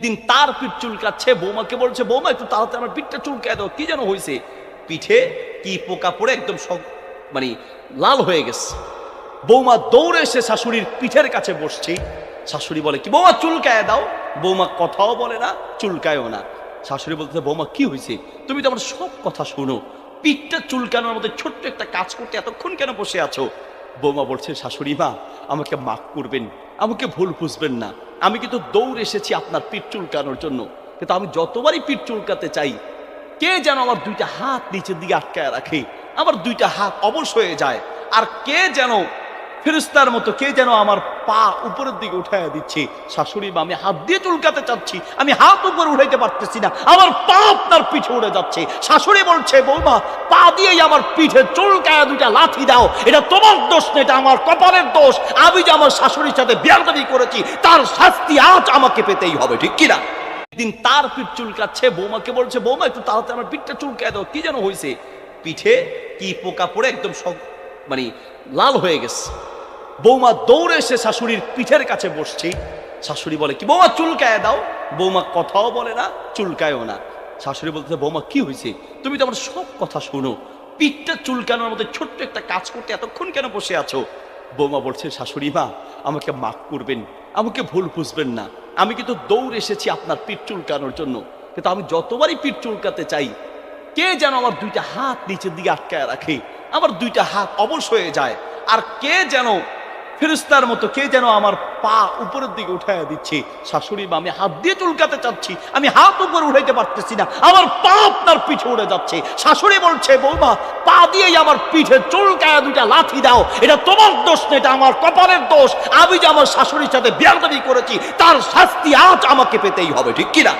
একদিন তার পিঠ চুলকাচ্ছে, বৌমাকে বলছে বৌমা একটু তাড়াতাড়ি আমার পিঠটা চুলকায় দাও। কি যেন হয়েছে, পিঠে কি পোকা পড়ে একদম মানে লাল হয়ে গেছে। বৌমা দৌড়ে এসে শাশুড়ির পিঠের কাছে বসছে। শাশুড়ি বলে কি বৌমা চুলকায় দাও। বৌমা কথাও বলে না, চুলকায়ও না। শাশুড়ি বলতে বৌমা কি হয়েছে, তুমি তো আমার সব কথা শোনো, পিঠটা চুলকানোর মধ্যে ছোট্ট একটা কাজ করতে এতক্ষণ কেন বসে আছো? বৌমা বলছে শাশুড়ি মা আমাকে মাফ করবেন, আমাকে ভুল বুঝবেন না, আমি কিন্তু দৌড়ে এসেছি আপনার পিঠ চুলকানোর জন্য, কিন্তু আমি যতবারই পিঠ চুলকাতে চাই কে যেন আমার দুইটা হাত নিচের দিকে আটকায় রাখে, আমার দুইটা হাত অবশ হয়ে যায়, আর কে যেন ফেরেশতার মতো কে যেন আমার পা উপরের দিকে উঠাইয়া দিচ্ছে। শাশুড়ি মা আমি হাত দিয়ে চুলকাতে চাচ্ছি, আমি হাত উপরে উঠাইতে পারতেছি না, আমার পা আপনার পিঠে উড়ে যাচ্ছে। শাশুড়ি বলছে বৌমা পা দিয়েই আমার পিঠে চুলকায়া দুইটা লাথি দাও, এটা তোমার দোষ না, এটা আমার কপালের দোষ। আমি যে আমার শাশুড়ির সাথে বেয়াদবি করেছি তার শাস্তি আজ আমাকে পেতেই হবে, ঠিক কিনা? একদিন তার পিঠ চুলকাচ্ছে, বৌমাকে বলছে বৌমা একটু তাড়াতাড়ি আমার পিঠটা চুলকায় দাও। কি যেন হয়েছে, পিঠে কি পোকা পড়ে একদম মানে লাল হয়ে গেছে। বৌমা দৌড়ে এসে শাশুড়ির পিঠের কাছে বসছে। শাশুড়ি বলে কি বৌমা চুলকায় দাও। বৌমা কথাও বলে না, চুলকায়ও না। শাশুড়ি বলতে বৌমা কি হয়েছে, তুমি তো আমার সব কথা শোনো, পিঠটা চুলকানোর মধ্যে ছোট্ট একটা কাজ করতে এতক্ষণ কেন বসে আছো? বৌমা বলছে শাশুড়ি মা আমাকে মাফ করবেন, আমাকে ভুল বুঝবেন না, আমি কিন্তু দৌড়ে এসেছি আপনার পিঠ চুলকানোর জন্য, কিন্তু আমি যতবারই পিঠ চুলকাতে চাই কে যেন আমার দুইটা হাত নিচের দিকে আটকায় রাখে, আমার দুইটা হাত অবশ হয়ে যায়, আর কে যেন ফেরেশতার মতো কে যেন আমার পা উপরের দিকে উঠাইয়া দিচ্ছে। শাশুড়ি মা আমি হাত দিয়ে চুলকাতে চাচ্ছি, আমি হাত উপরে উঠাইতে পারতেছি না, আমার পা আপনার পিঠে উড়ে যাচ্ছে। শাশুড়ি বলছে বৌমা পা দিয়েই আমার পিঠে চুলকায়া দুইটা লাথি দাও, এটা তোমার দোষ না, এটা আমার কপালের দোষ। আমি যে আমার শাশুড়ির সাথে বেয়াদবি করেছি তার শাস্তি আজ আমাকে পেতেই হবে, ঠিক কিনা?